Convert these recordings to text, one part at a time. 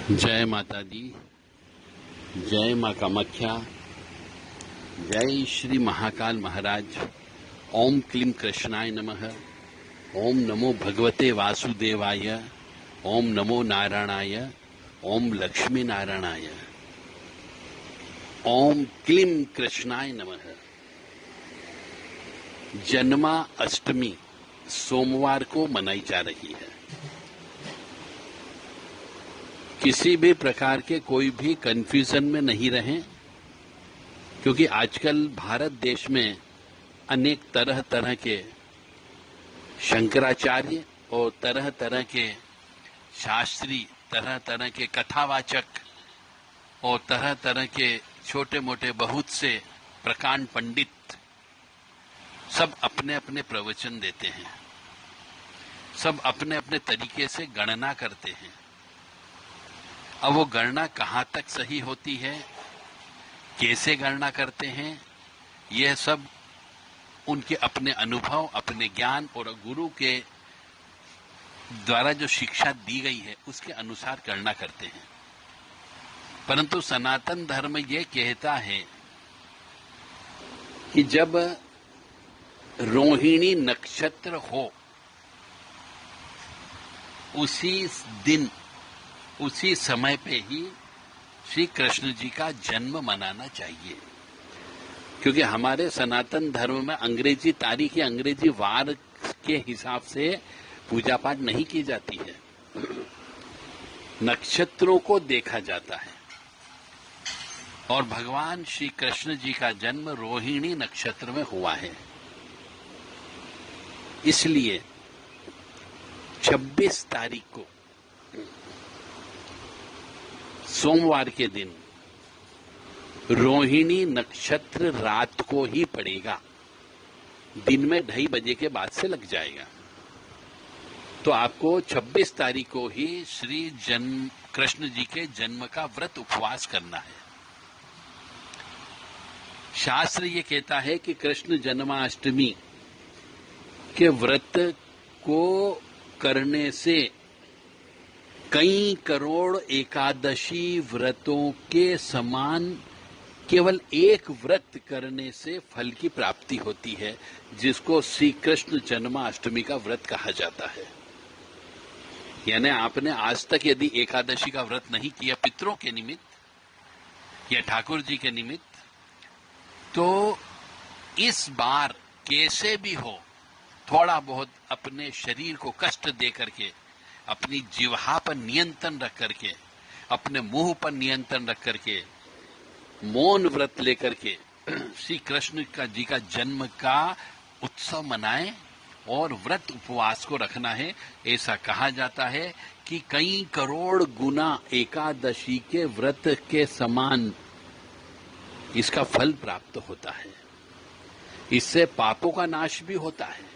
जय माता दी, जय माँ कामाख्या, जय श्री महाकाल महाराज। ओम क्लीं कृष्णाय नमः। ओम नमो भगवते वासुदेवाय। ओम नमो नारायणाय। ओम लक्ष्मी नारायणाय। ओम क्लीं कृष्णाय नमः। जन्माष्टमी सोमवार को मनाई जा रही है। किसी भी प्रकार के कोई भी कंफ्यूजन में नहीं रहें, क्योंकि आजकल भारत देश में अनेक तरह तरह के शंकराचार्य और तरह तरह के शास्त्री, तरह तरह के कथावाचक और तरह तरह के छोटे मोटे बहुत से प्रकांड पंडित सब अपने अपने प्रवचन देते हैं। सब अपने अपने तरीके से गणना करते हैं। अब वो गणना कहाँ तक सही होती है, कैसे गणना करते हैं, यह सब उनके अपने अनुभव, अपने ज्ञान और गुरु के द्वारा जो शिक्षा दी गई है उसके अनुसार गणना करते हैं। परंतु सनातन धर्म ये कहता है कि जब रोहिणी नक्षत्र हो उसी दिन, उसी समय पे ही श्री कृष्ण जी का जन्म मनाना चाहिए। क्योंकि हमारे सनातन धर्म में अंग्रेजी तारीख या अंग्रेजी वार के हिसाब से पूजा पाठ नहीं की जाती है, नक्षत्रों को देखा जाता है। और भगवान श्री कृष्ण जी का जन्म रोहिणी नक्षत्र में हुआ है। इसलिए 26 तारीख को सोमवार के दिन रोहिणी नक्षत्र रात को ही पड़ेगा, दिन में 2:30 बजे के बाद से लग जाएगा। तो आपको 26 तारीख को ही श्री जन्म कृष्ण जी के जन्म का व्रत उपवास करना है। शास्त्र ये कहता है कि कृष्ण जन्माष्टमी के व्रत को करने से कई करोड़ एकादशी व्रतों के समान केवल एक व्रत करने से फल की प्राप्ति होती है, जिसको श्री कृष्ण जन्माष्टमी का व्रत कहा जाता है। यानी आपने आज तक यदि एकादशी का व्रत नहीं किया पितरों के निमित्त या ठाकुर जी के निमित्त, तो इस बार कैसे भी हो थोड़ा बहुत अपने शरीर को कष्ट दे करके, अपनी जिह्वा पर नियंत्रण रख करके, अपने मुंह पर नियंत्रण रख करके, मौन व्रत लेकर के श्री कृष्ण जी का जन्म का उत्सव मनाएं और व्रत उपवास को रखना है। ऐसा कहा जाता है कि कई करोड़ गुना एकादशी के व्रत के समान इसका फल प्राप्त होता है। इससे पापों का नाश भी होता है।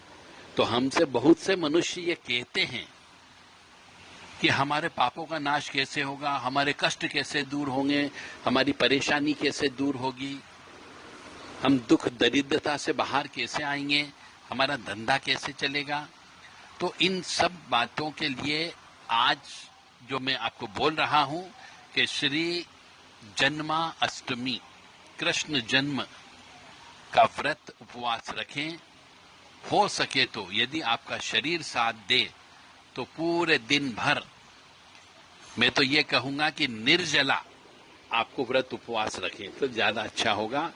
तो हमसे बहुत से मनुष्य ये कहते हैं कि हमारे पापों का नाश कैसे होगा, हमारे कष्ट कैसे दूर होंगे, हमारी परेशानी कैसे दूर होगी, हम दुख दरिद्रता से बाहर कैसे आएंगे, हमारा धंधा कैसे चलेगा। तो इन सब बातों के लिए आज जो मैं आपको बोल रहा हूं कि श्री जन्माष्टमी कृष्ण जन्म का व्रत उपवास रखें। हो सके तो यदि आपका शरीर साथ दे तो पूरे दिन भर, मैं तो ये कहूंगा कि निर्जला आपको व्रत उपवास रखें तो ज्यादा अच्छा होगा।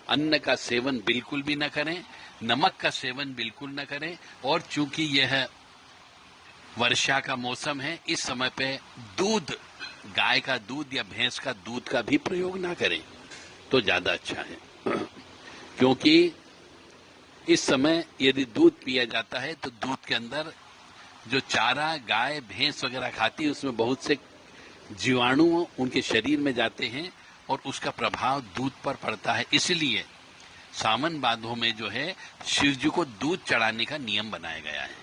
अन्न का सेवन बिल्कुल भी न करें, नमक का सेवन बिल्कुल न करें, और चूंकि यह वर्षा का मौसम है, इस समय पे दूध, गाय का दूध या भैंस का दूध का भी प्रयोग ना करें तो ज्यादा अच्छा है। क्योंकि इस समय यदि दूध पिया जाता है तो दूध के अंदर जो चारा गाय भैंस वगैरह खाती है उसमें बहुत से जीवाणु उनके शरीर में जाते हैं और उसका प्रभाव दूध पर पड़ता है। इसलिए सावन भादों में जो है शिव जी को दूध चढ़ाने का नियम बनाया गया है।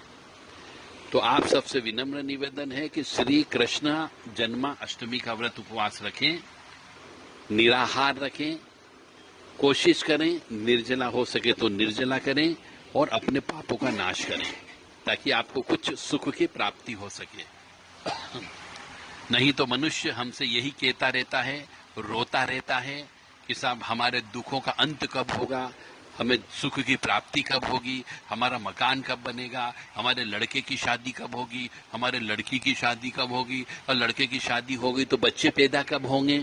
तो आप सबसे विनम्र निवेदन है कि श्री कृष्ण जन्माष्टमी का व्रत उपवास रखें, निराहार रखें, कोशिश करें निर्जला हो सके तो निर्जला करें और अपने पापों का नाश करें ताकि आपको कुछ सुख की प्राप्ति हो सके। नहीं तो मनुष्य हमसे यही कहता रहता है, रोता रहता है कि साहब हमारे दुखों का अंत कब होगा, हमें सुख की प्राप्ति कब होगी, हमारा मकान कब बनेगा, हमारे लड़के की शादी कब होगी, हमारे लड़की की शादी कब होगी, और लड़के की शादी होगी तो बच्चे पैदा कब होंगे,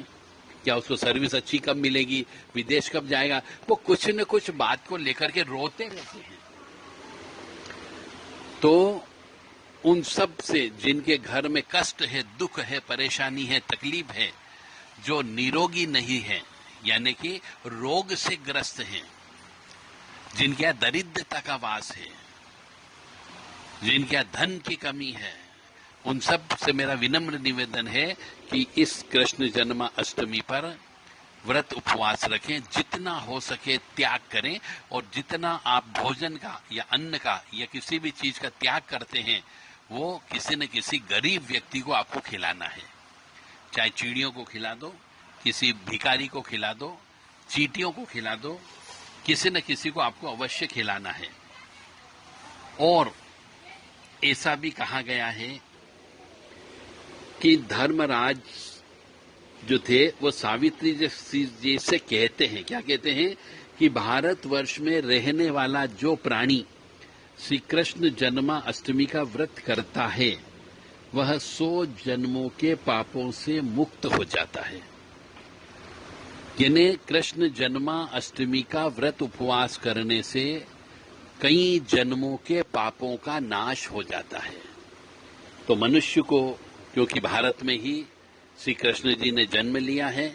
क्या उसको सर्विस अच्छी कब मिलेगी, विदेश कब जाएगा। वो कुछ न कुछ बात को लेकर के रोते रहते हैं। तो उन सब से जिनके घर में कष्ट है, दुख है, परेशानी है, तकलीफ है, जो निरोगी नहीं है यानी कि रोग से ग्रस्त हैं, जिनके यहाँ दरिद्रता का वास है, जिनके यहाँ धन की कमी है, उन सब से मेरा विनम्र निवेदन है कि इस कृष्ण जन्माष्टमी पर व्रत उपवास रखें, जितना हो सके त्याग करें, और जितना आप भोजन का या अन्न का या किसी भी चीज का त्याग करते हैं वो किसी न किसी गरीब व्यक्ति को आपको खिलाना है। चाहे चिड़ियों को खिला दो, किसी भिखारी को खिला दो, चींटियों को खिला दो, किसी न किसी को आपको अवश्य खिलाना है। और ऐसा भी कहा गया है कि धर्मराज जो थे वो सावित्री जी से कहते हैं, क्या कहते हैं कि भारतवर्ष में रहने वाला जो प्राणी श्री कृष्ण जन्माष्टमी का व्रत करता है वह 100 जन्मों के पापों से मुक्त हो जाता है। यानी कृष्ण जन्माष्टमी का व्रत उपवास करने से कई जन्मों के पापों का नाश हो जाता है। तो मनुष्य को, क्योंकि भारत में ही श्री कृष्ण जी ने जन्म लिया है,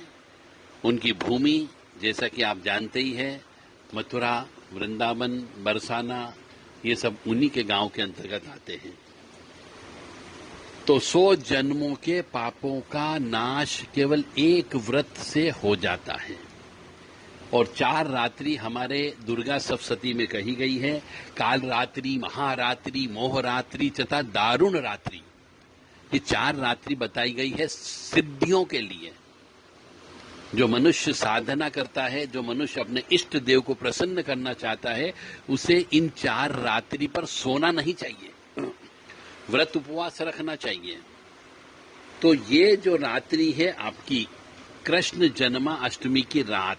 उनकी भूमि जैसा कि आप जानते ही है, मथुरा, वृंदावन, बरसाना, ये सब उन्हीं के गांव के अंतर्गत आते हैं। तो 100 जन्मों के पापों का नाश केवल एक व्रत से हो जाता है। और 4 रात्रि हमारे दुर्गा सप्तशती में कही गई है, काल रात्रि, महारात्रि, मोहरात्रि तथा दारुण रात्रि। ये 4 रात्रि बताई गई है सिद्धियों के लिए। जो मनुष्य साधना करता है, जो मनुष्य अपने इष्ट देव को प्रसन्न करना चाहता है, उसे इन 4 रात्रि पर सोना नहीं चाहिए, व्रत उपवास रखना चाहिए। तो ये जो रात्रि है आपकी कृष्ण जन्माष्टमी की रात,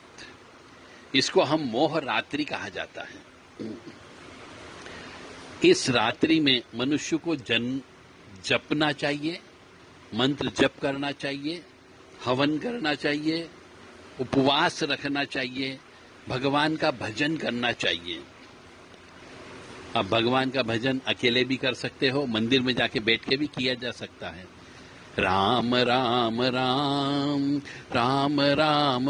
इसको हम मोह रात्रि कहा जाता है। इस रात्रि में मनुष्य को जपना चाहिए, मंत्र जप करना चाहिए, हवन करना चाहिए, उपवास रखना चाहिए, भगवान का भजन करना चाहिए। अब भगवान का भजन अकेले भी कर सकते हो, मंदिर में जाके बैठ के भी किया जा सकता है। राम राम राम राम राम राम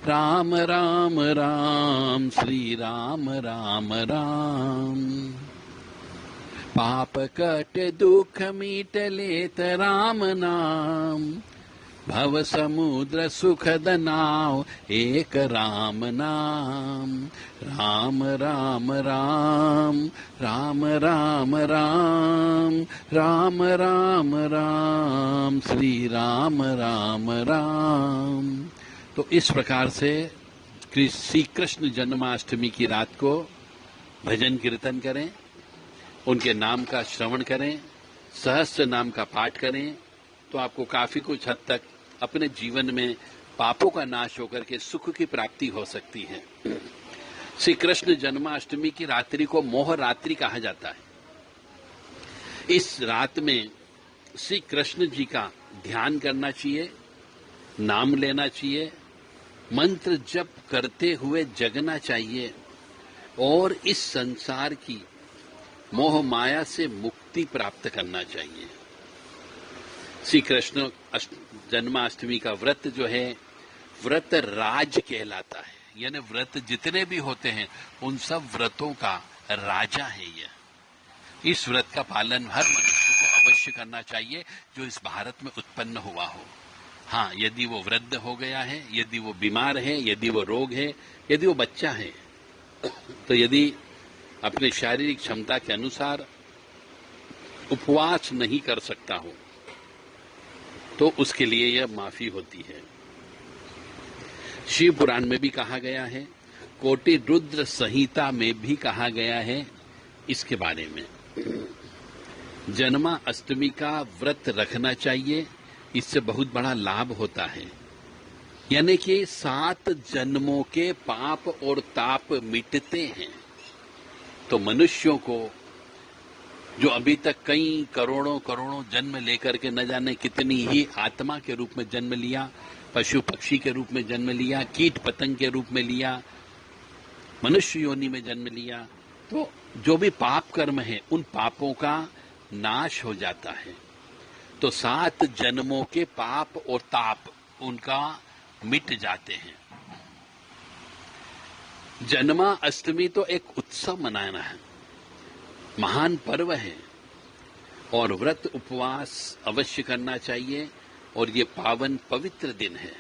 राम राम राम श्री राम राम राम। पाप कट दुख मीट लेत राम नाम, भव समुद्र सुखद नाव एक राम नाम। राम राम राम राम राम राम राम राम राम श्री राम राम राम। तो इस प्रकार से श्री कृष्ण जन्माष्टमी की रात को भजन कीर्तन करें, उनके नाम का श्रवण करें, सहस्त्र नाम का पाठ करें, तो आपको काफी कुछ हद तक अपने जीवन में पापों का नाश होकर के सुख की प्राप्ति हो सकती है। श्री कृष्ण जन्माष्टमी की रात्रि को मोह रात्रि कहा जाता है। इस रात में श्री कृष्ण जी का ध्यान करना चाहिए, नाम लेना चाहिए, मंत्र जप करते हुए जगना चाहिए और इस संसार की मोह माया से मुक्ति प्राप्त करना चाहिए। श्री कृष्ण जन्माष्टमी का व्रत जो है, व्रत राज कहलाता है। यानी व्रत जितने भी होते हैं उन सब व्रतों का राजा है यह। इस व्रत का पालन हर मनुष्य को अवश्य करना चाहिए जो इस भारत में उत्पन्न हुआ हो। हाँ, यदि वो वृद्ध हो गया है, यदि वो बीमार है, यदि वो रोग है, यदि वो बच्चा है, तो यदि अपने शारीरिक क्षमता के अनुसार उपवास नहीं कर सकता हो तो उसके लिए यह माफी होती है। शिव पुराण में भी कहा गया है, कोटि रुद्र संहिता में भी कहा गया है इसके बारे में जन्माष्टमी का व्रत रखना चाहिए, इससे बहुत बड़ा लाभ होता है। यानी कि 7 जन्मों के पाप और ताप मिटते हैं। तो मनुष्यों को जो अभी तक कई करोड़ों करोड़ों जन्म लेकर के न जाने कितनी ही आत्मा के रूप में जन्म लिया, पशु पक्षी के रूप में जन्म लिया, कीट पतंग के रूप में लिया, मनुष्य योनि में जन्म लिया, तो जो भी पाप कर्म है उन पापों का नाश हो जाता है। तो 7 जन्मों के पाप और ताप उनका मिट जाते हैं। जन्माष्टमी तो एक उत्सव मनाना है, महान पर्व है और व्रत उपवास अवश्य करना चाहिए और ये पावन पवित्र दिन है।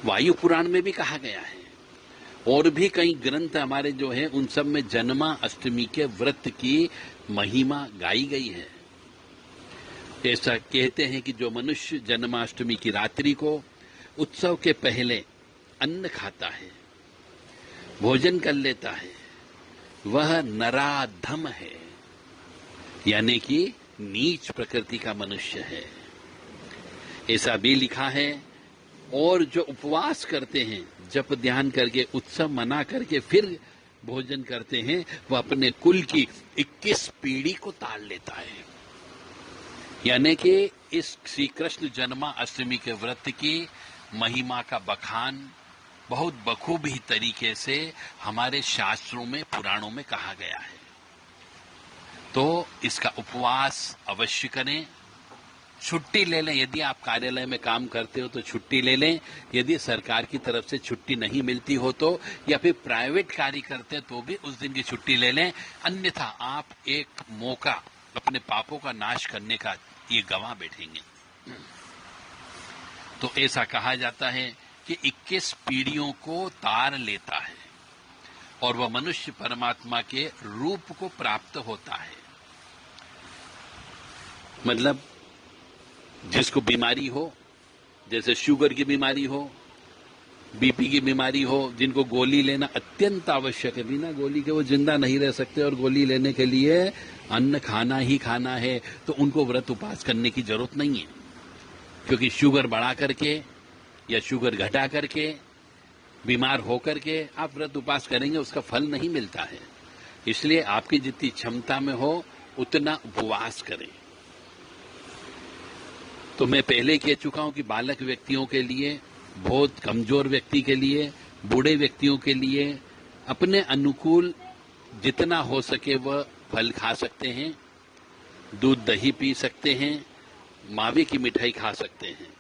वायु पुराण में भी कहा गया है और भी कई ग्रंथ हमारे जो है उन सब में जन्माष्टमी के व्रत की महिमा गाई गई है। ऐसा कहते हैं कि जो मनुष्य जन्माष्टमी की रात्रि को उत्सव के पहले अन्न खाता है, भोजन कर लेता है, वह नराधम है, यानी कि नीच प्रकृति का मनुष्य है, ऐसा भी लिखा है। और जो उपवास करते हैं, जप ध्यान करके उत्सव मना करके फिर भोजन करते हैं, वह अपने कुल की 21 पीढ़ी को ताड़ लेता है। यानी कि इस श्री कृष्ण जन्माष्टमी के व्रत की महिमा का बखान बहुत बखूबी तरीके से हमारे शास्त्रों में, पुराणों में कहा गया है। तो इसका उपवास अवश्य करें, छुट्टी ले लें। यदि आप कार्यालय में काम करते हो तो छुट्टी ले लें, यदि सरकार की तरफ से छुट्टी नहीं मिलती हो तो, या फिर प्राइवेट कार्य करते हैं तो भी उस दिन की छुट्टी ले लें। अन्यथा आप एक मौका अपने पापों का नाश करने का ये गंवा बैठेंगे। तो ऐसा कहा जाता है कि 21 पीढ़ियों को तार लेता है और वह मनुष्य परमात्मा के रूप को प्राप्त होता है। मतलब जिसको बीमारी हो, जैसे शुगर की बीमारी हो, बीपी की बीमारी हो, जिनको गोली लेना अत्यंत आवश्यक है, बिना गोली के वो जिंदा नहीं रह सकते और गोली लेने के लिए अन्न खाना ही खाना है, तो उनको व्रत उपवास करने की जरूरत नहीं है। क्योंकि शुगर बढ़ा करके या शुगर घटा करके, बीमार होकर के आप व्रत उपवास करेंगे, उसका फल नहीं मिलता है। इसलिए आपकी जितनी क्षमता में हो उतना उपवास करें। तो मैं पहले कह चुका हूं कि बालक व्यक्तियों के लिए, बहुत कमजोर व्यक्ति के लिए, बूढ़े व्यक्तियों के लिए अपने अनुकूल जितना हो सके वह फल खा सकते हैं, दूध दही पी सकते हैं, मावे की मिठाई खा सकते हैं।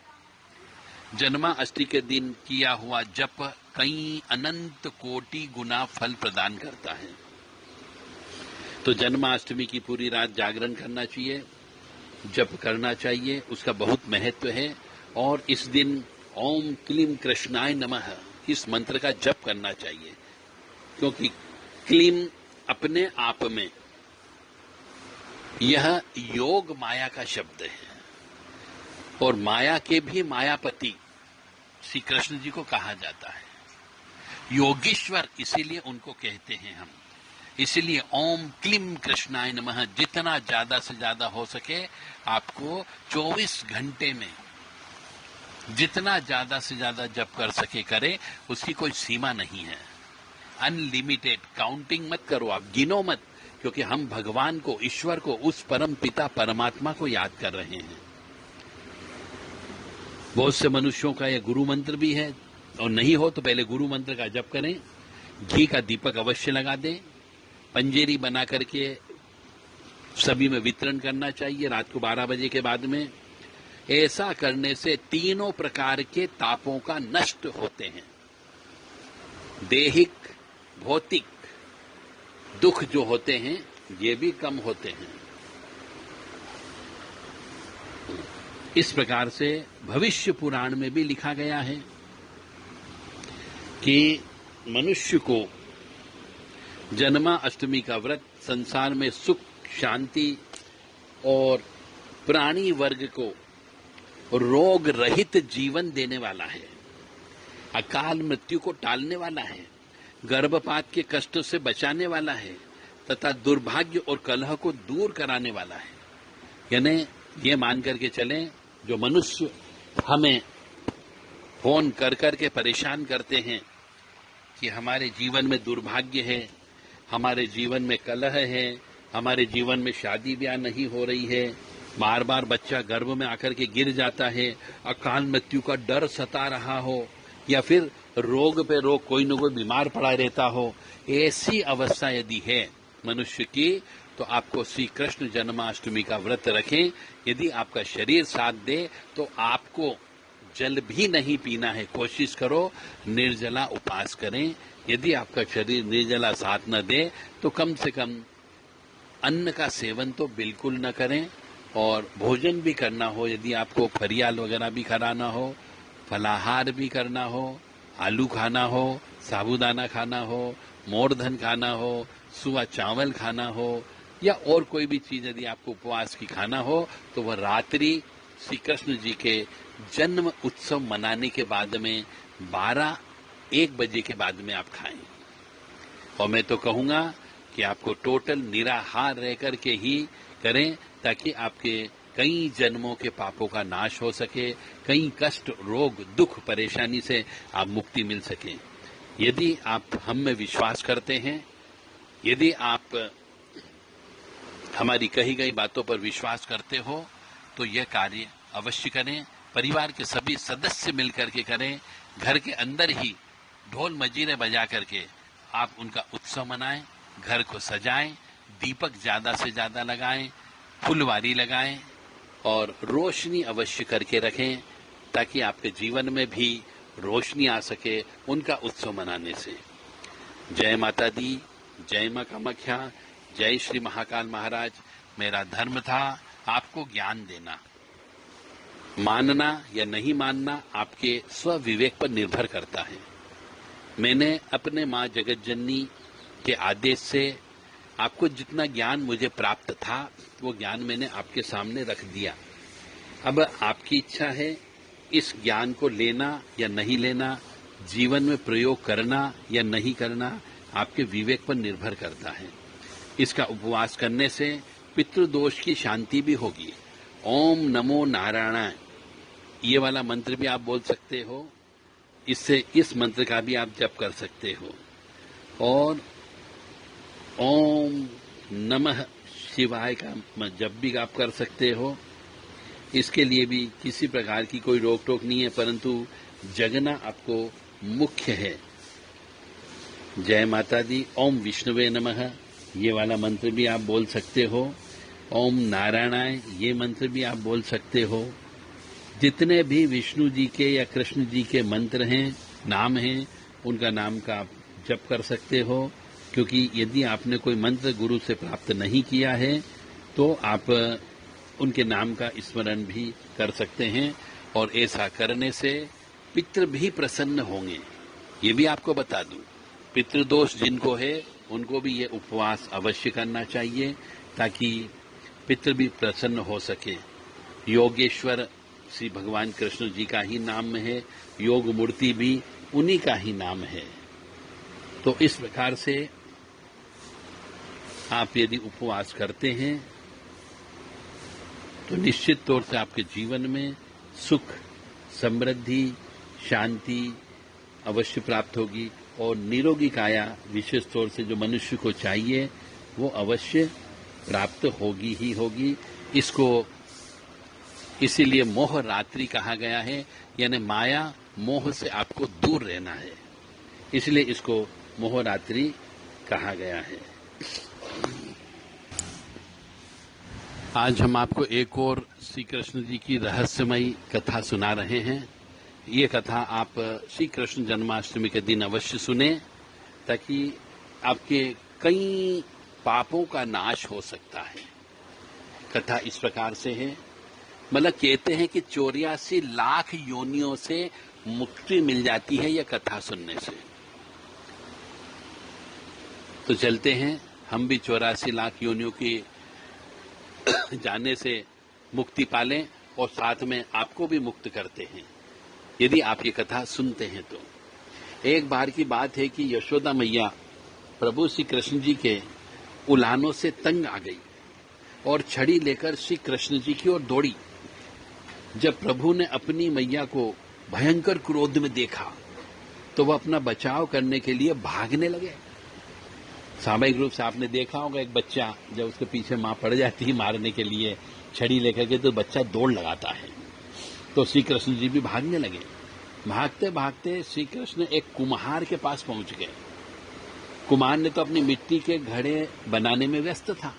जन्माष्टमी के दिन किया हुआ जप कई अनंत कोटि गुना फल प्रदान करता है। तो जन्माष्टमी की पूरी रात जागरण करना चाहिए, जप करना चाहिए, उसका बहुत महत्व है। और इस दिन ओम क्लीम कृष्णाय नमः इस मंत्र का जप करना चाहिए, क्योंकि क्लीम अपने आप में यह योग माया का शब्द है और माया के भी मायापति श्री कृष्ण जी को कहा जाता है। योगीश्वर इसीलिए उनको कहते हैं हम। इसलिए ओम क्लीम कृष्णाय नमः जितना ज्यादा से ज्यादा हो सके आपको 24 घंटे में जितना ज्यादा से ज्यादा जप कर सके करें, उसकी कोई सीमा नहीं है। अनलिमिटेड, काउंटिंग मत करो, आप गिनो मत, क्योंकि हम भगवान को, ईश्वर को, उस परम पिता परमात्मा को याद कर रहे हैं। बहुत से मनुष्यों का यह गुरु मंत्र भी है, और नहीं हो तो पहले गुरु मंत्र का जप करें। घी का दीपक अवश्य लगा दें, पंजेरी बना करके सभी में वितरण करना चाहिए रात को 12 बजे के बाद में। ऐसा करने से तीनों प्रकार के तापों का नष्ट होते हैं। देहिक, भौतिक दुख जो होते हैं ये भी कम होते हैं। इस प्रकार से भविष्य पुराण में भी लिखा गया है कि मनुष्य को जन्माष्टमी का व्रत संसार में सुख, शांति और प्राणी वर्ग को रोग रहित जीवन देने वाला है, अकाल मृत्यु को टालने वाला है, गर्भपात के कष्ट से बचाने वाला है तथा दुर्भाग्य और कलह को दूर कराने वाला है। यानी ये मान करके चलें, जो मनुष्य हमें फोन कर करके परेशान करते हैं कि हमारे जीवन में दुर्भाग्य है, हमारे जीवन में कलह है, हमारे जीवन में शादी ब्याह नहीं हो रही है, बार बार बच्चा गर्भ में आकर के गिर जाता है, अकाल मृत्यु का डर सता रहा हो, या फिर रोग पे रोग कोई न कोई बीमार पड़ा रहता हो, ऐसी अवस्था यदि है मनुष्य की, तो आपको श्री कृष्ण जन्माष्टमी का व्रत रखें। यदि आपका शरीर साथ दे तो आपको जल भी नहीं पीना है, कोशिश करो निर्जला उपवास करें। यदि आपका शरीर निर्जला साथ न दे तो कम से कम अन्न का सेवन तो बिल्कुल न करें, और भोजन भी करना हो, यदि आपको फरियाल वगैरह भी कराना हो, फलाहार भी करना हो, आलू खाना हो, साबूदाना खाना हो, मोरधन खाना हो, सुबह चावल खाना हो, या और कोई भी चीज यदि आपको उपवास की खाना हो, तो वह रात्रि श्री कृष्ण जी के जन्म उत्सव मनाने के बाद में 12-1 बजे के बाद में आप खाएं। और मैं तो कहूंगा कि आपको टोटल निराहार रह करके ही करें, ताकि आपके कई जन्मों के पापों का नाश हो सके, कई कष्ट, रोग, दुख, परेशानी से आप मुक्ति मिल सके। यदि आप हम में विश्वास करते हैं, यदि आप हमारी कही गई बातों पर विश्वास करते हो, तो यह कार्य अवश्य करें। परिवार के सभी सदस्य मिलकर के करें, घर के अंदर ही ढोल मजीरे बजा करके आप उनका उत्सव मनाएं, घर को सजाएं, दीपक ज्यादा से ज्यादा लगाएं, फुलवारी लगाएं और रोशनी अवश्य करके रखें, ताकि आपके जीवन में भी रोशनी आ सके उनका उत्सव मनाने से। जय माता दी, जय मां कामाख्या, जय श्री महाकाल महाराज। मेरा धर्म था आपको ज्ञान देना, मानना या नहीं मानना आपके स्व विवेक पर निर्भर करता है। मैंने अपने मां जगत जननी के आदेश से आपको जितना ज्ञान मुझे प्राप्त था, वो ज्ञान मैंने आपके सामने रख दिया। अब आपकी इच्छा है इस ज्ञान को लेना या नहीं लेना, जीवन में प्रयोग करना या नहीं करना, आपके विवेक पर निर्भर करता है। इसका उपवास करने से पितृदोष की शांति भी होगी। ओम नमो नारायणाय, ये वाला मंत्र भी आप बोल सकते हो, इससे इस मंत्र का भी आप जप कर सकते हो। और ओम नमः शिवाय का जप भी आप कर सकते हो। इसके लिए भी किसी प्रकार की कोई रोक टोक नहीं है, परंतु जगना आपको मुख्य है। जय माता दी। ओम विष्णुवे नमः, ये वाला मंत्र भी आप बोल सकते हो। ओम नारायणाय, ये मंत्र भी आप बोल सकते हो। जितने भी विष्णु जी के या कृष्ण जी के मंत्र हैं, नाम हैं, उनका नाम का आप जप कर सकते हो। क्योंकि यदि आपने कोई मंत्र गुरु से प्राप्त नहीं किया है, तो आप उनके नाम का स्मरण भी कर सकते हैं, और ऐसा करने से पितृ भी प्रसन्न होंगे। ये भी आपको बता दूं, पितृदोष जिनको है उनको भी ये उपवास अवश्य करना चाहिए, ताकि पितृ भी प्रसन्न हो सके। योगेश्वर श्री भगवान कृष्ण जी का ही नाम है, योग मूर्ति भी उन्हीं का ही नाम है। तो इस प्रकार से आप यदि उपवास करते हैं तो निश्चित तौर से आपके जीवन में सुख, समृद्धि, शांति अवश्य प्राप्त होगी, और निरोगी काया विशेष तौर से जो मनुष्य को चाहिए वो अवश्य प्राप्त होगी ही होगी। इसको इसीलिए मोह रात्रि कहा गया है, यानी माया मोह से आपको दूर रहना है, इसलिए इसको मोह रात्रि कहा गया है। आज हम आपको एक और श्री कृष्ण जी की रहस्यमयी कथा सुना रहे हैं। ये कथा आप श्री कृष्ण जन्माष्टमी के दिन अवश्य सुने, ताकि आपके कई पापों का नाश हो सकता है। कथा इस प्रकार से है, मतलब कहते हैं कि 84 लाख योनियों से मुक्ति मिल जाती है यह कथा सुनने से। तो चलते हैं, हम भी 84 लाख योनियों की जाने से मुक्ति पालें, और साथ में आपको भी मुक्त करते हैं यदि आप ये कथा सुनते हैं तो। एक बार की बात है कि यशोदा मैया प्रभु श्री कृष्ण जी के उलानों से तंग आ गई और छड़ी लेकर श्री कृष्ण जी की ओर दौड़ी। जब प्रभु ने अपनी मैया को भयंकर क्रोध में देखा तो वह अपना बचाव करने के लिए भागने लगे। सामयिक रूप से आपने देखा होगा, एक बच्चा जब उसके पीछे मां पड़ जाती है मारने के लिए छड़ी लेकर के, तो बच्चा दौड़ लगाता है। तो श्री कृष्ण जी भी भागने लगे। भागते भागते श्री कृष्ण एक कुम्हार के पास पहुंच गए। कुम्हार ने तो अपनी मिट्टी के घड़े बनाने में व्यस्त था,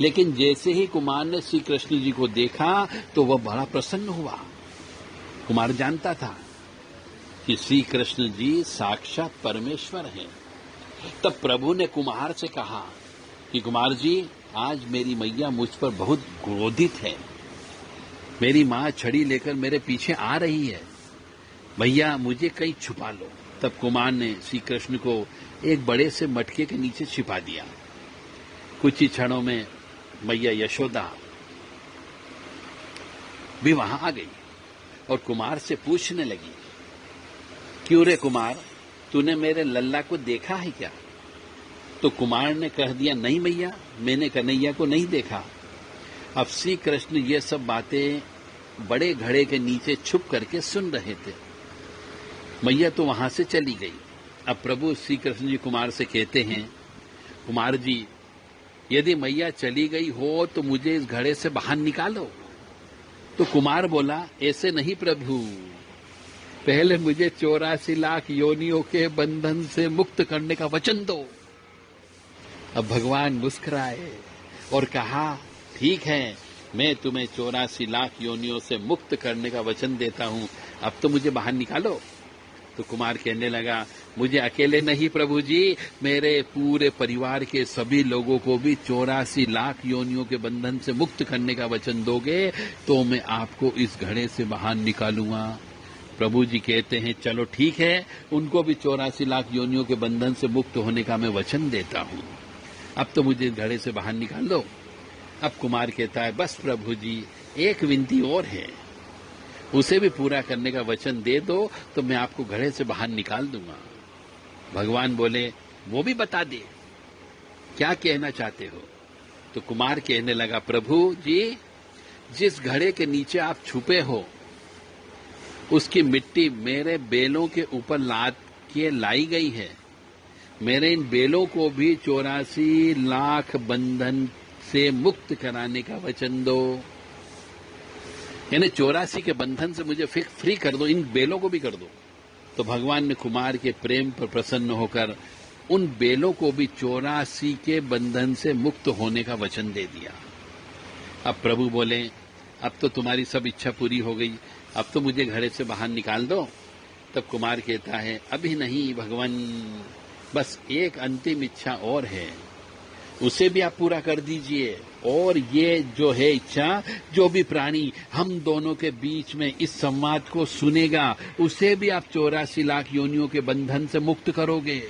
लेकिन जैसे ही कुम्हार ने श्री कृष्ण जी को देखा तो वह बड़ा प्रसन्न हुआ। कुम्हार जानता था कि श्री कृष्ण जी साक्षात परमेश्वर हैं। तब प्रभु ने कुम्हार से कहा कि कुम्हार जी, आज मेरी मैया मुझ पर बहुत क्रोधित है। मेरी मां छड़ी लेकर मेरे पीछे आ रही है, भैया मुझे कहीं छुपा लो। तब कुम्हार ने श्री कृष्ण को एक बड़े से मटके के नीचे छिपा दिया। कुछ ही क्षणों में मैया यशोदा भी वहां आ गई और कुमार से पूछने लगी, क्यों रे कुमार, तूने मेरे लल्ला को देखा है क्या? तो कुमार ने कह दिया, नहीं मैया, मैंने कन्हैया को नहीं देखा। अब श्री कृष्ण ये सब बातें बड़े घड़े के नीचे छुप करके सुन रहे थे। मैया तो वहां से चली गई। अब प्रभु श्री कृष्ण जी कुमार से कहते हैं, कुमार जी, यदि मैया चली गई हो तो मुझे इस घड़े से बाहर निकालो। तो कुमार बोला, ऐसे नहीं प्रभु, पहले मुझे 84 लाख योनियों के बंधन से मुक्त करने का वचन दो। अब भगवान मुस्कुराए और कहा, ठीक है, मैं तुम्हें 84 लाख योनियों से मुक्त करने का वचन देता हूं, अब तो मुझे बाहर निकालो। तो कुमार कहने लगा, मुझे अकेले नहीं प्रभु जी, मेरे पूरे परिवार के सभी लोगों को भी 84 लाख योनियों के बंधन से मुक्त करने का वचन दोगे तो मैं आपको इस घड़े से बाहर निकालूंगा। प्रभु जी कहते हैं, चलो ठीक है, उनको भी 84 लाख योनियों के बंधन से मुक्त होने का मैं वचन देता हूं, अब तो मुझे इस घड़े से बाहर निकाल दो। अब कुमार कहता है, बस प्रभु जी, एक विनती और है, उसे भी पूरा करने का वचन दे दो तो मैं आपको घड़े से बाहर निकाल दूंगा। भगवान बोले, वो भी बता दे, क्या कहना चाहते हो? तो कुमार कहने लगा, प्रभु जी, जिस घड़े के नीचे आप छुपे हो उसकी मिट्टी मेरे बेलों के ऊपर लाद के लाई गई है। मेरे इन बेलों को भी 84 लाख बंधन से मुक्त कराने का वचन दो, यानी 84 के बंधन से मुझे फ्री कर दो, इन बेलों को भी कर दो। तो भगवान ने कुमार के प्रेम पर प्रसन्न होकर उन बेलों को भी 84 के बंधन से मुक्त होने का वचन दे दिया। अब प्रभु बोले, अब तो तुम्हारी सब इच्छा पूरी हो गई, अब तो मुझे घड़े से बाहर निकाल दो। तब कुमार कहता है, अभी नहीं भगवान, बस एक अंतिम इच्छा और है, उसे भी आप पूरा कर दीजिए। और ये जो है इच्छा, जो भी प्राणी हम दोनों के बीच में इस संवाद को सुनेगा उसे भी आप 84 लाख योनियों के बंधन से मुक्त करोगे।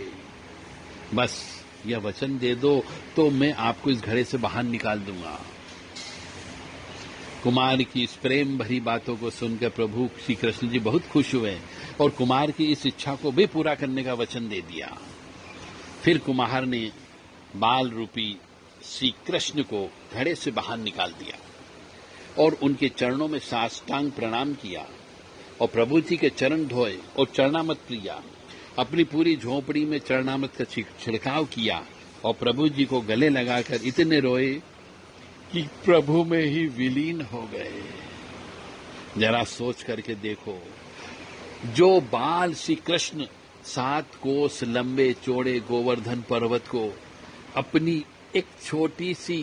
बस यह वचन दे दो तो मैं आपको इस घड़े से बाहर निकाल दूंगा। कुमार की इस प्रेम भरी बातों को सुनकर प्रभु श्री कृष्ण जी बहुत खुश हुए और कुमार की इस इच्छा को भी पूरा करने का वचन दे दिया। फिर कुम्हार ने बाल रूपी श्री कृष्ण को घड़े से बाहर निकाल दिया और उनके चरणों में साष्टांग प्रणाम किया और प्रभु जी के चरण धोए और चरणामृत लिया। अपनी पूरी झोपड़ी में चरणामृत का छिड़काव किया और प्रभु जी को गले लगाकर इतने रोए कि प्रभु में ही विलीन हो गए। जरा सोच करके देखो, जो बाल श्री कृष्ण 7 कोस लंबे चौड़े गोवर्धन पर्वत को अपनी एक छोटी सी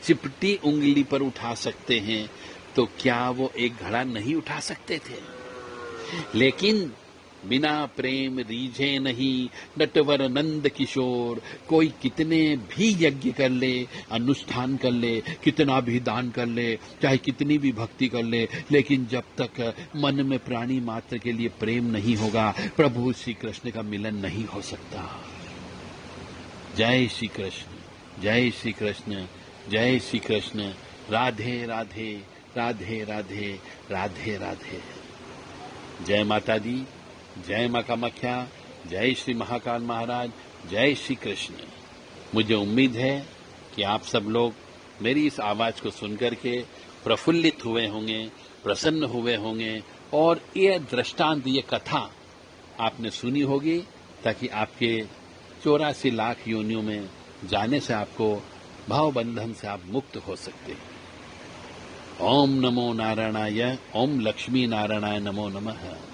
चिपटी उंगली पर उठा सकते हैं, तो क्या वो एक घड़ा नहीं उठा सकते थे? लेकिन बिना प्रेम रीझे नहीं नटवर नंद किशोर, कोई कितने भी यज्ञ कर ले, अनुष्ठान कर ले, कितना भी दान कर ले, चाहे कितनी भी भक्ति कर ले, लेकिन जब तक मन में प्राणी मात्र के लिए प्रेम नहीं होगा, प्रभु श्री कृष्ण का मिलन नहीं हो सकता। जय श्री कृष्ण, जय श्री कृष्ण, जय श्री कृष्ण। राधे राधे, राधे राधे, राधे राधे। जय माता दी, जय मां कामाख्या, जय श्री महाकाल महाराज, जय श्री कृष्ण। मुझे उम्मीद है कि आप सब लोग मेरी इस आवाज को सुनकर के प्रफुल्लित हुए होंगे, प्रसन्न हुए होंगे और ये दृष्टांत, ये कथा आपने सुनी होगी ताकि आपके 84 लाख योनियों में जाने से आपको भाव बंधन से आप मुक्त हो सकते हैं। ओम नमो नारायणाय, ओम लक्ष्मी नारायणाय नमो नमः।